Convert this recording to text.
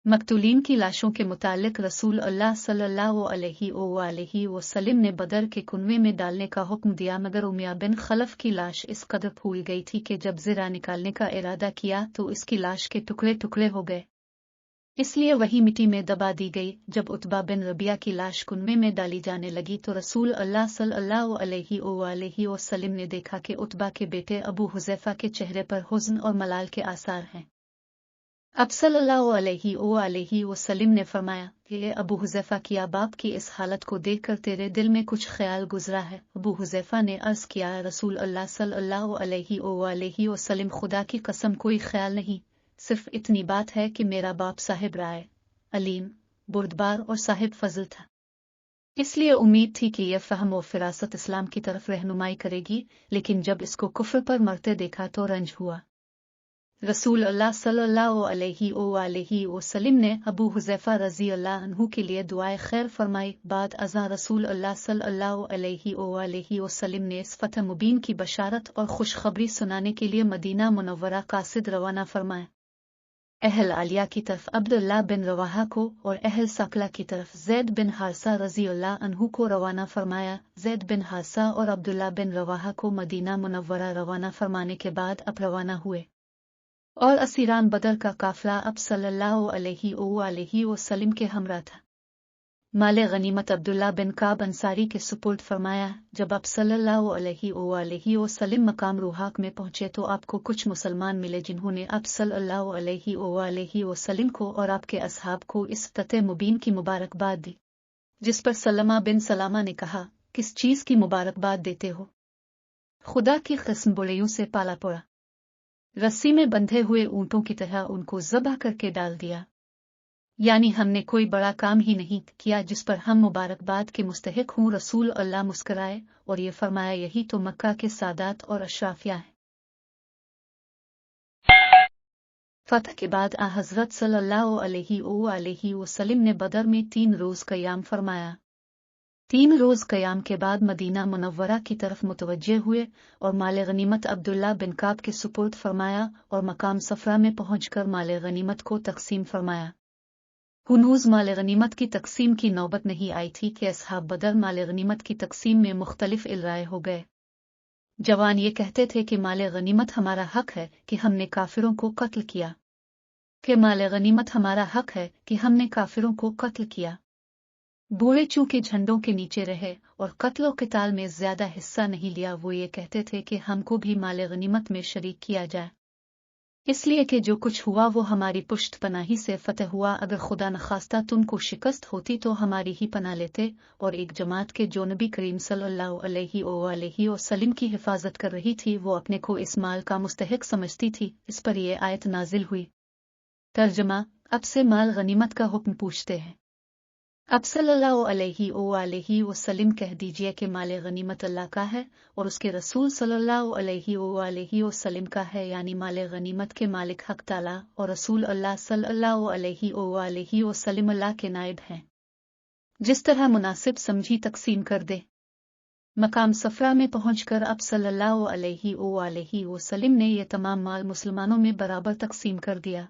मकतूलीन की लाशों के मुतालिक रसूल अल्लाह सल्लल्लाहु अलैहि वसल्लम ने बदर के कुनवे में डालने का हुक्म दिया, मगर उमैया बिन खलफ की लाश इस कदर फूल गई थी कि जब ज़रा निकालने का इरादा किया तो इसकी लाश के टुकड़े टुकड़े हो गए, इसलिए वही मिट्टी में दबा दी गई। जब उतबा बिन रबिया की लाश कुनवे में डाली जाने लगी तो रसूल अल्लाह सल्लल्लाहु अलैहि वसल्लम ने देखा कि उतबा के बेटे अबू हुज़ैफा के चेहरे पर हुज़्न और मलाल के आसार हैं। अब सल्लल्लाहु अलैहि वसल्लम ने फरमाया कि अबू हुज़ैफा की बाप की इस हालत को देखकर तेरे दिल में कुछ ख्याल गुजरा है। अबू हुज़ैफा ने अर्ज़ किया, रसूल अल्लाह सल्लल्लाहु अलैहि वसल्लम, खुदा की कसम कोई ख्याल नहीं, सिर्फ इतनी बात है कि मेरा बाप साहिब राय, अलीम, बुर्दबार और साहिब फजल था, इसलिए उम्मीद थी कि यह फ़हम और फ़िरासत इस्लाम की तरफ रहनुमाई करेगी, लेकिन जब इसको कुफ्र पर मरते देखा तो रंज हुआ। रसूल अल्लाह सल्लल्लाहु अलैहि वसल्लम ने अबू हुज़ैफा रज़ी अल्लाह अन्हु के लिए दुआए खैर फरमाई। बाद अज़ां रसूल अल्लाह सल्लल्लाहु अलैहि वसल्लम ने इस फतह मुबीन की बशारत और खुशखबरी सुनाने के लिए मदीना मुनव्वरा कासिद रवाना फरमाया। अहल आलिया की तरफ अब्दुल्लाह बिन रवाहा को और अहल सकला की तरफ ज़ैद बिन हारसा रज़ी अल्लाह अन्हु को रवाना फरमाया। ज़ैद बिन हारसा और अब्दुल्लाह बिन रवाहा को मदीना मुनव्वरा रवाना फरमाने के बाद अब रवाना हुए और असीरान बदर का काफिला अब सल्लल्लाहु अलैहि वसल्लम के हमरा था। माले गनीमत अब्दुल्ला बिन काब अंसारी के सुपुर्द फरमाया। जब आप सल्लल्लाहु अलैहि वसल्लम मकाम रूहाक में पहुंचे तो आपको कुछ मुसलमान मिले जिन्होंने आप सल्लल्लाहु अलैहि वसल्लम को और आपके असहाब को इस फतह मुबीन की मुबारकबाद दी, जिस पर सलमा बिन सलामा ने कहा, किस चीज की मुबारकबाद देते हो? खुदा की किस्म, बुलैयों से पाला पड़ा, रस्सी में बंधे हुए ऊंटों की तरह उनको ज़बह करके डाल दिया, यानी हमने कोई बड़ा काम ही नहीं किया जिस पर हम मुबारकबाद के मुस्तहिक हूँ। रसूल अल्लाह मुस्कराए और ये फरमाया, यही तो मक्का के सादात और अशराफिया है। फतह के बाद हज़रत सल्लल्लाहु अलैहि वसल्लम ने बदर में 3 रोज़ क़याम फरमाया। 3 रोज़ क़याम के बाद मदीना मुनव्वरा की तरफ मुतवज्जे हुए और माले गनीमत अब्दुल्ला बिन काब के सुपुर्द फरमाया और मकाम सफरा में पहुंचकर माले गनीमत को तकसीम फरमाया। हुनूज़ माले गनीमत की तकसीम की नौबत नहीं आई थी कि असहाब बदर माले गनीमत की तकसीम में मुख्तलिफ इलराए हो गए। जवान ये कहते थे कि माले गनीमत हमारा हक है कि हमने काफिरों को कत्ल किया, कि माले गनीमत हमारा हक है कि हमने काफिरों को कत्ल किया। बूढ़े चूंकि झंडों के नीचे रहे और कत्ल और क़िताल में ज्यादा हिस्सा नहीं लिया, वो ये कहते थे कि हमको भी माले गनीमत में शरीक किया जाए, इसलिए कि जो कुछ हुआ वो हमारी पुष्ट पनाही से फतह हुआ। अगर खुदा नखास्ता तुमको शिकस्त होती तो हमारी ही पनाह लेते। और एक जमात के जो नबी करीम सल्लल्लाहु अलैहि वसल्लम की हिफाजत कर रही थी, वो अपने को इस माल का मुस्तहिक समझती थी। इस पर यह आयत नाजिल हुई। तर्जमा, अब से माल गनीमत का हुक्म पूछते हैं। अब सल्लल्लाहु अलैहि वसल्लम कह दीजिए कि माले गनीमत अल्लाह का है और उसके रसूल सल्लल्लाहु अलैहि वसल्लम का है, यानी माले गनीमत के मालिक हक ताला और रसूल अल्लाह सल्लल्लाहु अलैहि वसल्लम अल्लाह के नायब हैं। जिस तरह मुनासिब समझी तकसीम कर दे। मकाम सफरा में पहुंचकर अब सल्लल्लाहु अलैहि वसल्लम ने यह तमाम माल मुसलमानों में बराबर तकसीम कर दिया।